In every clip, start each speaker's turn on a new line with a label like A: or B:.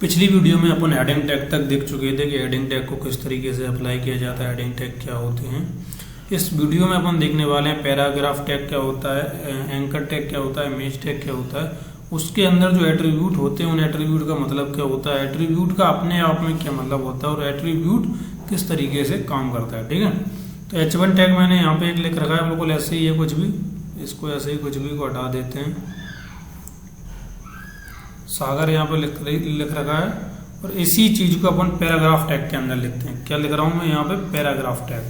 A: पिछली वीडियो में अपन heading tag तक देख चुके थे कि हेडिंग टैग को किस तरीके से अप्लाई किया जाता है, हेडिंग टैग क्या होते हैं। इस वीडियो में अपन देखने वाले हैं पैराग्राफ टैग क्या होता है, एंकर टैग क्या होता है, इमेज टैग क्या होता है, उसके अंदर जो एट्रीब्यूट होते हैं उन एट्रीब्यूट का मतलब क्या होता है, एट्रीब्यूट का अपने आप में क्या मतलब होता है और एट्रीब्यूट किस तरीके से काम करता है। ठीक है, तो H1 टैग मैंने यहाँ पे एक लिख रखा है, बिल्कुल ऐसे ही है, कुछ भी इसको ऐसे ही कुछ भी को हटा देते हैं। सागर यहाँ पे लिख रखा है और इसी चीज को अपन पैराग्राफ टैग के अंदर लिखते हैं। क्या लिख रहा हूं मैं यहाँ पे, पैराग्राफ टैग।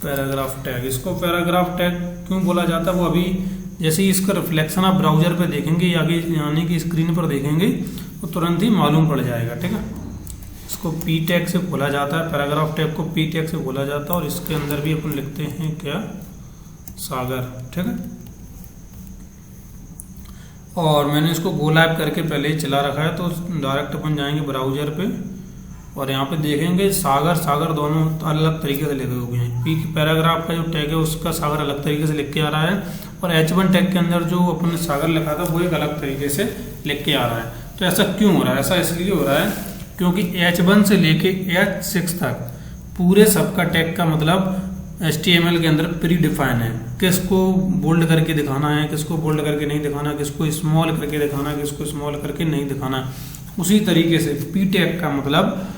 A: पैराग्राफ टैग, इसको पैराग्राफ टैग क्यों बोला जाता है वो अभी जैसे ही इसका रिफ्लेक्शन आप ब्राउजर पे देखेंगे आगे यानी कि स्क्रीन पर देखेंगे तो तुरंत ही मालूम पड़ जाएगा। ठीक है, इसको पी टैग से बोला जाता है, पैराग्राफ टैग को पी टैग से बोला जाता है और इसके अंदर भी अपन लिखते हैं क्या, सागर। ठीक है, और मैंने इसको गो लाइव करके पहले ही चला रखा है, तो डायरेक्ट अपन जाएंगे ब्राउजर पे और यहाँ पे देखेंगे सागर दोनों अलग तरीके से लिखे हुए हैं। पी पैराग्राफ का जो टैग है उसका सागर अलग तरीके से लिख के आ रहा है और H1 टैग के अंदर जो अपन ने सागर लिखा था वो एक अलग तरीके से लिख के आ रहा है। तो ऐसा क्यों हो रहा है? ऐसा इसलिए हो रहा है क्योंकि H1 से लेके H6 तक पूरे सबका टैग का मतलब HTML के अंदर प्री डिफाइन है। किसको बोल्ड करके दिखाना है, किसको बोल्ड करके नहीं दिखाना, किसको स्मॉल करके दिखाना, किसको स्मॉल करके नहीं दिखाना। उसी तरीके से पी टैग का मतलब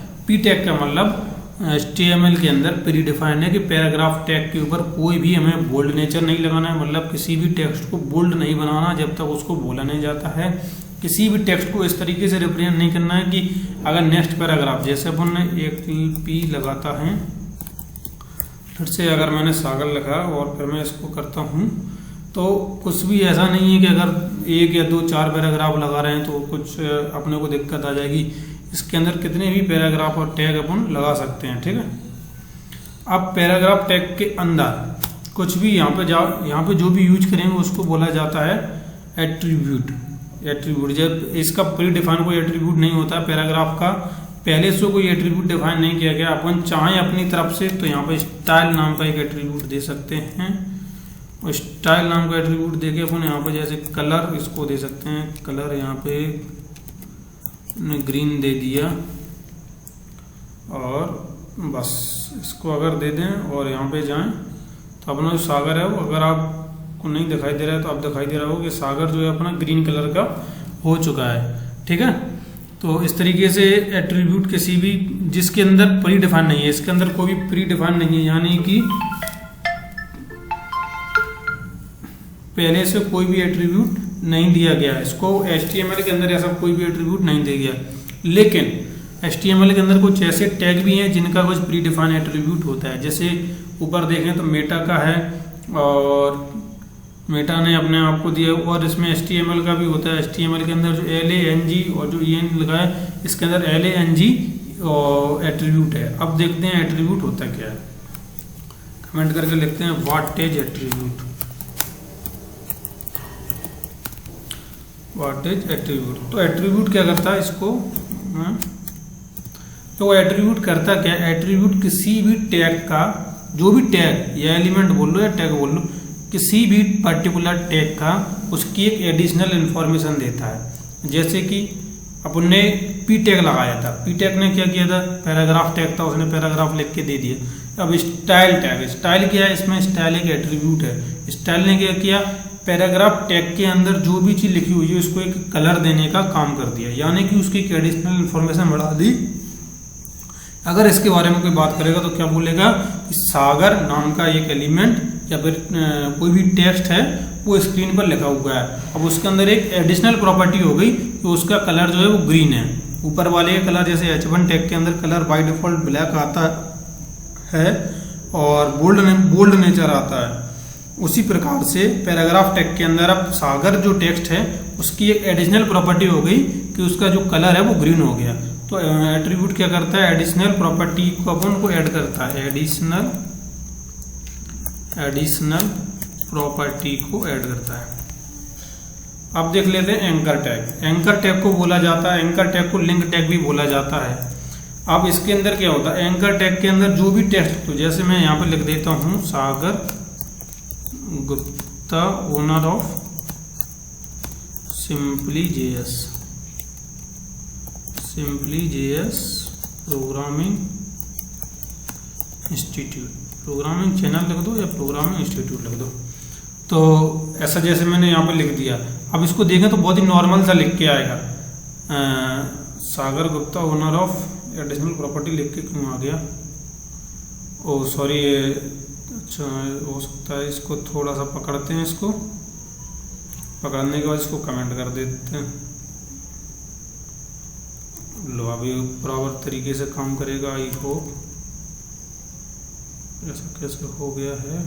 A: HTML के अंदर प्री डिफाइन है कि पैराग्राफ टैग के ऊपर कोई भी हमें बोल्ड नेचर नहीं लगाना है, मतलब किसी भी टेक्स्ट को बोल्ड नहीं बनाना जब तक उसको बोला नहीं जाता है। किसी भी टेक्स्ट को इस तरीके से रिप्रेजेंट नहीं करना है कि अगर नेक्स्ट पैराग्राफ जैसे अपन ने एक पी लगाता है, फिर से अगर मैंने सागर लिखा और फिर मैं इसको करता हूँ तो कुछ भी ऐसा नहीं है कि अगर एक या दो चार पैराग्राफ लगा रहे हैं तो कुछ अपने को दिक्कत आ जाएगी। इसके अंदर कितने भी पैराग्राफ और टैग अपन लगा सकते हैं। ठीक है, अब पैराग्राफ टैग के अंदर कुछ भी यहाँ पे जो भी यूज करेंगे उसको बोला जाता है एट्रीब्यूट। जब इसका प्री डिफाइन कोई एट्रीब्यूट नहीं होता है पैराग्राफ का, पहले से कोई एट्रीब्यूट डिफाइन नहीं किया गया, अपन चाहें अपनी तरफ से तो यहाँ पे स्टाइल नाम का एक एट्रीब्यूट दे सकते हैं और स्टाइल नाम का एट्रीब्यूट देके अपन यहाँ पे जैसे कलर इसको दे सकते हैं। कलर यहाँ पे ग्रीन दे दिया और बस इसको अगर दे दें और यहाँ पे जाएं तो अपना जो सागर है वो अगर आपको नहीं दिखाई दे रहा है तो अब दिखाई दे रहा हो कि सागर जो है अपना ग्रीन कलर का हो चुका है। ठीक है, तो इस तरीके से एट्रीब्यूट किसी भी जिसके अंदर प्री डिफाइन नहीं है, इसके अंदर कोई भी प्री डिफाइन नहीं है यानी कि पहले से कोई भी एट्रीब्यूट नहीं दिया गया, इसको HTML के अंदर ऐसा कोई भी एट्रीब्यूट नहीं दिया गया। लेकिन HTML के अंदर कुछ ऐसे टैग भी हैं जिनका कुछ प्री डिफाइन एट्रीब्यूट होता है। जैसे ऊपर देखें तो मेटा का है और मेटा ने अपने आप को दिया और इसमें HTML का भी होता है। HTML के अंदर जो LANG और जो EN लगा है इसके अंदर LANG एट्रीब्यूट है। अब देखते हैं एट्रीब्यूट होता क्या है, कमेंट करके लिखते हैं what is attribute. What is attribute, तो एट्रीब्यूट क्या करता है इसको, तो एट्रीब्यूट करता क्या, एट्रीब्यूट किसी भी टैग का जो भी टैग या एलिमेंट बोल लो या टैग बोल लो, किसी भी पर्टिकुलर टैग का उसकी एक एडिशनल इंफॉर्मेशन देता है। जैसे कि अपन ने पी टैग लगाया था, पी टैग ने क्या किया था, पैराग्राफ टैग था, उसने पैराग्राफ लिख के दे दिया। अब स्टाइल टैग, स्टाइल क्या है, इसमें स्टाइल एक एट्रीब्यूट है। स्टाइल ने क्या किया, पैराग्राफ टैग के अंदर जो भी चीज लिखी हुई है उसको एक कलर देने का काम कर दिया, यानी कि उसकी एक एडिशनल इंफॉर्मेशन बढ़ा दी। अगर इसके बारे में कोई बात करेगा तो क्या बोलेगा कि सागर नाम का एक एलिमेंट या फिर कोई भी टेक्स्ट है वो स्क्रीन पर लिखा हुआ है। अब उसके अंदर एक एडिशनल प्रॉपर्टी हो गई कि उसका कलर जो है वो ग्रीन है। ऊपर वाले का कलर जैसे H1 टैग के अंदर कलर बाय डिफॉल्ट ब्लैक आता है और बोल्ड नेचर आता है, उसी प्रकार से पैराग्राफ टैग के अंदर अब सागर जो टेक्स्ट है उसकी एक एडिशनल प्रॉपर्टी हो गई कि उसका जो कलर है वो ग्रीन हो गया। तो एट्रीब्यूट क्या करता है, एडिशनल प्रॉपर्टी को अपन को ऐड करता है, एडिशनल प्रॉपर्टी को ऐड करता है। अब देख लेते हैं एंकर टैग। एंकर टैग को बोला जाता है, एंकर टैग को लिंक टैग भी बोला जाता है। अब इसके अंदर क्या होता है, एंकर टैग के अंदर जो भी टेक्स्ट, तो जैसे मैं यहाँ पे लिख देता हूँ Sagar Gupta owner of SimplyJS programming institute, programming channel लिख दो या प्रोग्रामिंग इंस्टीट्यूट लिख दो। तो ऐसा जैसे मैंने यहाँ पे लिख दिया। अब इसको देखें तो बहुत ही नॉर्मल सा लिख के आएगा, Sagar Gupta owner of additional property लिख के क्यों आ गया? ओ सॉरी, अच्छा हो सकता है इसको थोड़ा सा पकड़ते हैं, इसको पकड़ने के बाद इसको कमेंट कर देते हैं। लो अभी बराबर तरीके से काम करेगा। आई होप ऐसा कैसे हो गया है।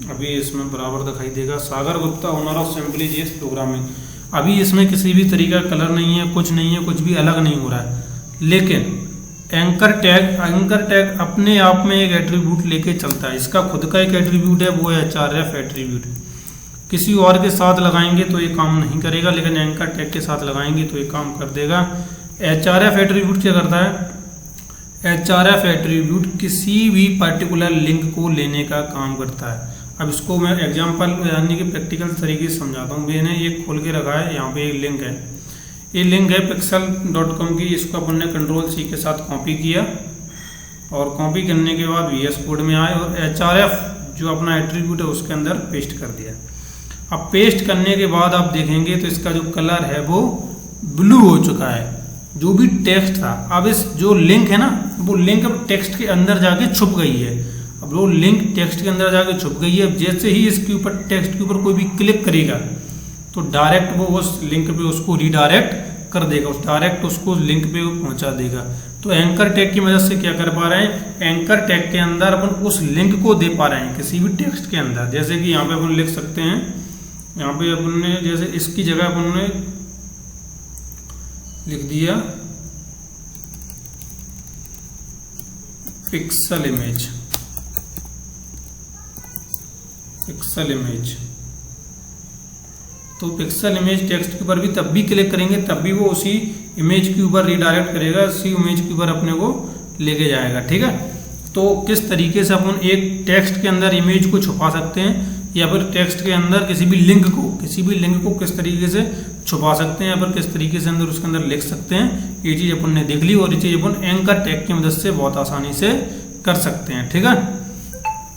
A: अभी इसमें बराबर दिखाई देगा, Sagar Gupta owner of SimplyJS programming. अभी इसमें किसी भी तरीका कलर नहीं है, कुछ नहीं है, कुछ भी अलग नहीं हो रहा है। लेकिन एंकर टैग अपने आप में एक एट्रीब्यूट लेके चलता है। इसका खुद का एक एट्रीब्यूट है, वो है href एट्रीब्यूट। किसी और के साथ लगाएंगे तो ये काम नहीं करेगा, लेकिन एंकर टैग के साथ लगाएंगे तो ये काम कर देगा। href एट्रीब्यूट क्या करता है? href एट्रीब्यूट किसी भी पर्टिकुलर लिंक को लेने का काम करता है। अब इसको मैं एग्जांपल यानी कि प्रैक्टिकल तरीके से समझाता हूँ। मैंने ये खोल के रखा है, यहाँ पे एक लिंक है, ये लिंक है pixel.com की। इसको अपन ने Ctrl+C के साथ कॉपी किया और कॉपी करने के बाद VS कोड में आए और href जो अपना एट्रीब्यूट है उसके अंदर पेस्ट कर दिया। अब पेस्ट करने के बाद आप देखेंगे तो इसका जो कलर है वो ब्लू हो चुका है, जो भी टेक्स्ट था। अब इस जो लिंक है ना, वो लिंक अब टेक्स्ट के अंदर जाके छुप गई है। अब वो लिंक टेक्स्ट के अंदर जाके छुप गई है। जैसे ही इसके ऊपर टेक्स्ट के ऊपर कोई भी क्लिक करेगा तो डायरेक्ट वो उस लिंक पे उसको रीडायरेक्ट कर देगा, डायरेक्ट उसको लिंक पे पहुंचा देगा। तो एंकर टैग की मदद से क्या कर पा रहे हैं? एंकर टैग के अंदर अपन उस लिंक को दे पा रहे हैं किसी भी टेक्स्ट के अंदर। जैसे कि यहाँ पे अपन लिख सकते हैं, यहाँ पे अपन ने जैसे इसकी जगह अपन ने लिख दिया पिक्सल इमेज, पिक्सल इमेज। तो पिक्सल इमेज टेक्स्ट के ऊपर भी तब भी क्लिक करेंगे तब भी वो उसी इमेज के ऊपर रीडायरेक्ट करेगा, उसी इमेज के ऊपर अपने को लेके जाएगा। ठीक है, तो किस तरीके से अपन एक टेक्स्ट के अंदर इमेज को छुपा सकते हैं या फिर टेक्स्ट के अंदर किसी भी लिंक को किस तरीके से छुपा सकते हैं या फिर किस तरीके से अंदर उसके अंदर लिख सकते हैं, ये चीज अपन ने देख ली। और ये चीज अपन एंकर टैग की मदद से बहुत आसानी से कर सकते हैं। ठीक है,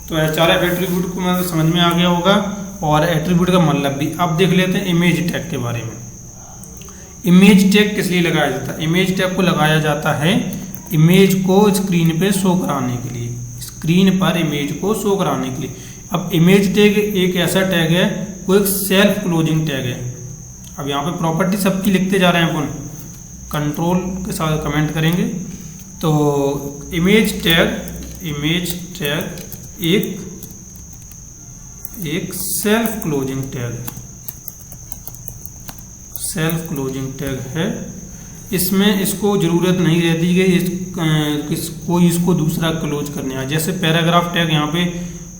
A: तो href एट्रीब्यूट को मतलब समझ में आ गया होगा और एट्रीब्यूट का मतलब भी। अब देख लेते हैं इमेज टैग के बारे में। इमेज टैग किस लिए लगाया जाता है? इमेज टैग को लगाया जाता है इमेज को स्क्रीन पे शो कराने के लिए, स्क्रीन पर इमेज को शो कराने के लिए। अब इमेज टैग एक ऐसा टैग है, वो एक सेल्फ क्लोजिंग टैग है। अब यहाँ पे प्रॉपर्टी सबकी लिखते जा रहे हैं अपन, कंट्रोल के साथ कमेंट करेंगे। तो इमेज टैग एक सेल्फ क्लोजिंग टैग है। इसमें इसको जरूरत नहीं रहती कि कोई इसको दूसरा क्लोज करने आए। जैसे पैराग्राफ टैग यहाँ पे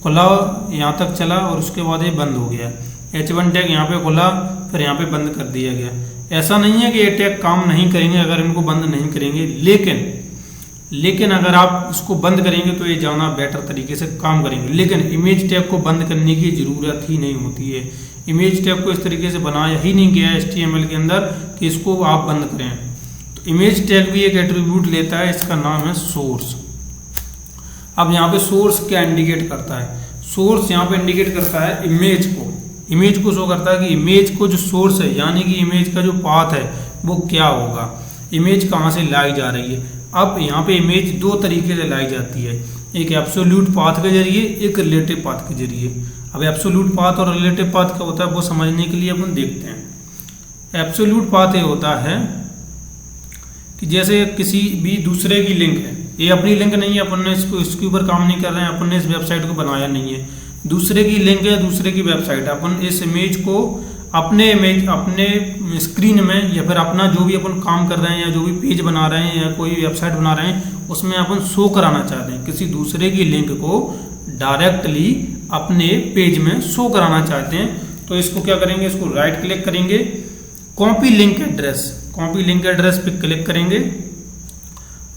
A: खुला, यहाँ तक चला और उसके बाद ये बंद हो गया। H1 टैग यहाँ पे खुला फिर यहाँ पे बंद कर दिया गया। ऐसा नहीं है कि ये टैग काम नहीं करेंगे अगर इनको बंद नहीं करेंगे, लेकिन अगर आप इसको बंद करेंगे तो ये ज़्यादा बेटर तरीके से काम करेंगे। लेकिन इमेज टैग को बंद करने की ज़रूरत ही नहीं होती है। इमेज टैग को इस तरीके से बनाया ही नहीं गया है HTML के अंदर कि इसको आप बंद करें। तो इमेज टैग भी एक एट्रीब्यूट लेता है, इसका नाम है सोर्स। अब यहाँ पे सोर्स क्या इंडिकेट करता है? सोर्स यहाँ पे इंडिकेट करता है इमेज को शो करता है कि इमेज को जो सोर्स है यानी कि इमेज का जो पाथ है वो क्या होगा, इमेज कहाँ से लाई जा रही है। अब यहाँ पे इमेज दो तरीके से लाई जाती है, एक एब्सोल्यूट पाथ के जरिए, एक रिलेटिव पाथ के जरिए। अब एब्सोल्यूट पाथ और रिलेटिव पाथ क्या होता है वो समझने के लिए अपन देखते हैं। एब्सोल्यूट पाथ ये होता है कि जैसे किसी भी दूसरे की लिंक है, ये अपनी लिंक नहीं है, अपन ने इसके ऊपर काम नहीं कर रहे हैं, अपन ने इस वेबसाइट को बनाया नहीं है, दूसरे की लिंक है, दूसरे की वेबसाइट। अपन इस इमेज को अपने स्क्रीन में या फिर अपना जो भी अपन काम कर रहे हैं या जो भी पेज बना रहे हैं या कोई वेबसाइट बना रहे हैं उसमें अपन शो कराना चाहते हैं, किसी दूसरे की लिंक को डायरेक्टली अपने पेज में शो कराना चाहते हैं। तो इसको क्या करेंगे, इसको राइट क्लिक करेंगे, कॉपी लिंक एड्रेस पे क्लिक करेंगे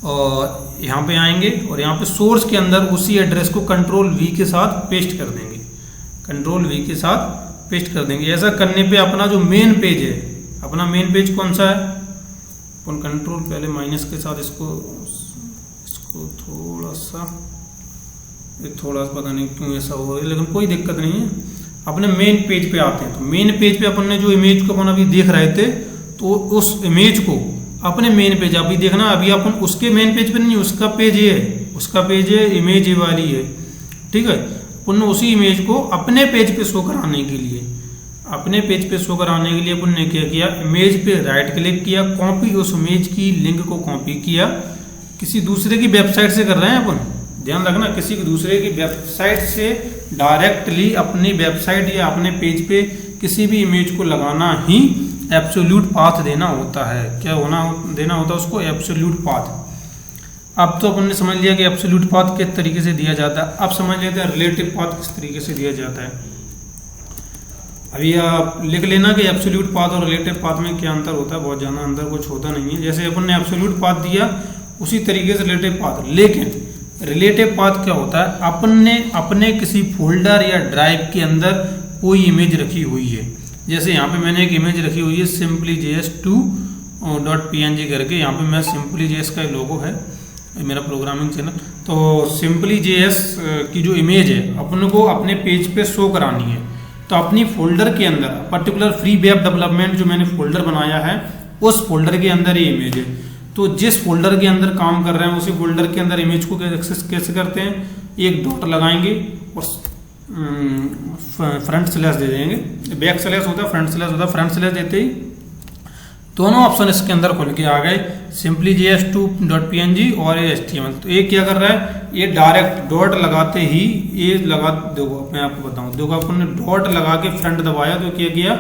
A: और यहाँ पे आएंगे और यहाँ पे सोर्स के अंदर उसी एड्रेस को Ctrl+V के साथ पेस्ट कर देंगे, Ctrl+V के साथ पेस्ट कर देंगे। ऐसा करने पे अपना जो मेन पेज है, अपना मेन पेज कौन सा है, अपन कंट्रोल पहले माइनस के साथ इसको थोड़ा सा पता नहीं क्यों ऐसा हो रहा है, लेकिन कोई दिक्कत नहीं है। अपने मेन पेज पे आते हैं, तो मेन पेज पे अपन ने जो इमेज को अपन अभी देख रहे थे, तो उस इमेज को अपने मेन पेज अभी देखना, अभी अपन उसके मेन पेज पे नहीं, उसका पेज ये है, उसका पेज है, इमेज ये वाली है, ठीक है। अपन ने उसी इमेज को अपने पेज पे शो कराने के लिए, अपने पेज पे शो कराने के लिए अपन ने क्या किया, इमेज पे राइट क्लिक किया, कॉपी, उस इमेज की लिंक को कॉपी किया। किसी दूसरे की वेबसाइट से कर रहे हैं अपन, ध्यान रखना, किसी दूसरे की वेबसाइट से डायरेक्टली अपनी वेबसाइट या अपने पेज पे किसी भी इमेज को लगाना ही एब्सोल्यूट पाथ देना होता है। क्या देना होता है उसको, एब्सोल्यूट पाथ। अब तो अपन ने समझ लिया कि एब्सोल्यूट पाथ किस तरीके से दिया जाता है। अब समझ लेते हैं रिलेटिव पाथ किस तरीके से दिया जाता है। अभी आप लिख लेना कि एब्सोल्यूट पाथ और रिलेटिव पाथ में क्या अंतर होता है, बहुत ज़्यादा अंतर कुछ होता नहीं है। जैसे अपन ने एब्सोल्यूट पाथ दिया उसी तरीके से रिलेटिव पाथ, लेकिन रिलेटिव पाथ क्या होता है, अपन ने अपने किसी फोल्डर या ड्राइव के अंदर कोई इमेज रखी हुई है। जैसे यहाँ पे मैंने एक इमेज रखी हुई है simplyjs2.png करके, यहाँ पे मैं simplyjs का लोगो है मेरा प्रोग्रामिंग चैनल। तो simplyjs की जो इमेज है अपन को अपने पेज पे शो करानी है, तो अपनी फोल्डर के अंदर पर्टिकुलर फ्री वेब डेवलपमेंट जो मैंने फोल्डर बनाया है उस फोल्डर के अंदर ये इमेज है। तो जिस फोल्डर के अंदर काम कर रहे हैं उसी फोल्डर के अंदर इमेज को एक्सेस कैसे करते हैं, एक डॉट लगाएंगे और फ्रंट स्लैश दे देंगे, बैक स्लैश होता है, फ्रंट स्लैश होता है। फ्रंट स्लैश देते ही दोनों ऑप्शन इसके अंदर खुल के आ गए, simplyjs2.png और HTML। तो ये क्या कर रहा है, ये डायरेक्ट डॉट लगाते ही ये लगा, देखो मैं आपको बताऊं, देखो अपन ने डॉट लगा के फ्रंट दबाया तो क्या किया,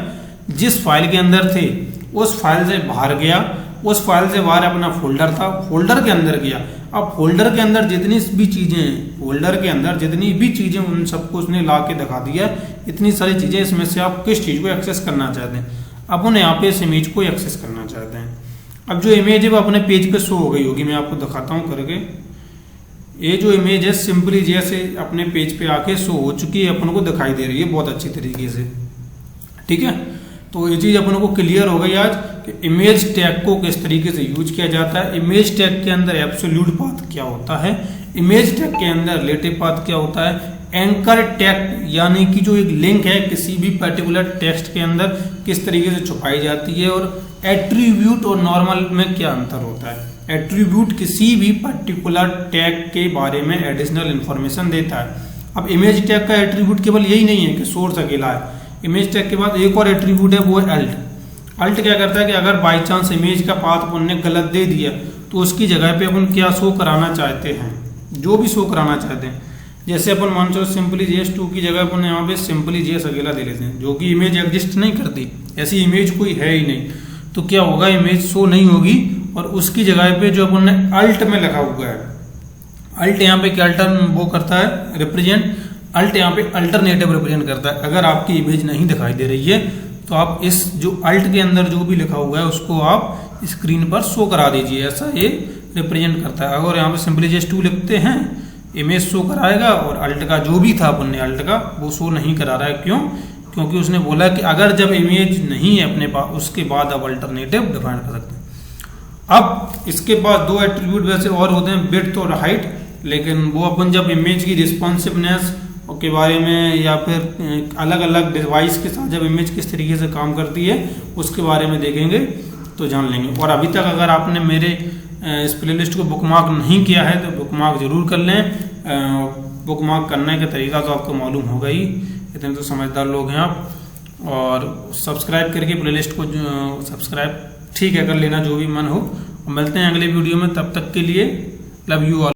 A: जिस फाइल के अंदर थे उस फाइल से बाहर गया, उस फाइल से बाहर अपना फोल्डर था, फोल्डर के अंदर गया। अब फोल्डर के अंदर जितनी भी चीजें हैं, फोल्डर के अंदर जितनी भी चीजें, उन सबको उसने ला के दिखा दिया। इतनी सारी चीजें, इसमें से आप किस चीज को एक्सेस करना चाहते हैं, अपन यहाँ पे इस इमेज को एक्सेस करना चाहते हैं। अब जो इमेज है वो अपने पेज पे शो हो गई होगी, मैं आपको दिखाता हूँ करके। ये जो इमेज है simplyjs से अपने पेज पे आके शो हो चुकी है, अपन को दिखाई दे रही है बहुत अच्छी तरीके से, ठीक है। तो ये चीज अपन को क्लियर हो गई आज कि इमेज टैग को किस तरीके से यूज किया जाता है, इमेज टैग के अंदर एब्सोल्यूट पाथ क्या होता है, इमेज टैग के अंदर रिलेटिव पाथ क्या होता है, एंकर टैग यानी कि जो एक लिंक है किसी भी पर्टिकुलर टेक्स्ट के अंदर किस तरीके से छुपाई जाती है, और एट्रीब्यूट और नॉर्मल में क्या अंतर होता है। एट्रीब्यूट किसी भी पर्टिकुलर टैग के बारे में एडिशनल इंफॉर्मेशन देता है। अब इमेज टैग का एट्रीब्यूट केवल यही नहीं है कि सोर्स अकेला है, इमेज टैग के बाद एक और एट्रीब्यूट है, वो है अल्ट। अल्ट क्या करता है कि अगर बाई चांस इमेज का पाथ अपन ने गलत दे दिया तो उसकी जगह पे अपन क्या शो कराना चाहते हैं, जो भी शो कराना चाहते हैं। जैसे अपन मान लो simplyjs2 की जगह अपन यहाँ पे simplyjs अकेला दे लेते हैं, जो कि इमेज एग्जिस्ट नहीं करती, ऐसी इमेज कोई है ही नहीं। तो क्या होगा, इमेज शो नहीं होगी, और उसकी जगह पे जो अपन ने अल्ट में लिखा हुआ है, अल्ट यहाँ पे क्या वो करता है रिप्रेजेंट, अल्ट यहाँ पे अल्टरनेटिव रिप्रेजेंट करता है। अगर आपकी इमेज नहीं दिखाई दे रही है तो आप इस जो अल्ट के अंदर जो भी लिखा हुआ है उसको आप स्क्रीन पर शो करा दीजिए, ऐसा ये रिप्रेजेंट करता है। अगर यहाँ पे simplyjs2 लिखते हैं, इमेज शो कराएगा, और अल्ट का जो भी था अपन ने अल्ट का वो शो नहीं करा रहा है। क्यों? क्योंकि उसने बोला कि अगर जब इमेज नहीं है अपने पास उसके बाद आप अल्टरनेटिव डिफाइन कर सकते हैं। अब इसके पास दो एट्रीब्यूट वैसे और होते हैं, विड्थ और हाइट, लेकिन वो अपन जब इमेज की रिस्पॉन्सिवनेस के बारे में या फिर अलग अलग डिवाइस के साथ जब इमेज किस तरीके से काम करती है उसके बारे में देखेंगे तो जान लेंगे। और अभी तक अगर आपने मेरे इस प्लेलिस्ट को बुकमार्क नहीं किया है तो बुकमार्क जरूर कर लें। बुकमार्क करने का तरीका तो आपको मालूम होगा ही, इतने तो समझदार लोग हैं आप। और सब्सक्राइब करके प्लेलिस्ट को सब्सक्राइब ठीक है कर लेना जो भी मन हो। मिलते हैं अगले वीडियो में, तब तक के लिए लव यू ऑल।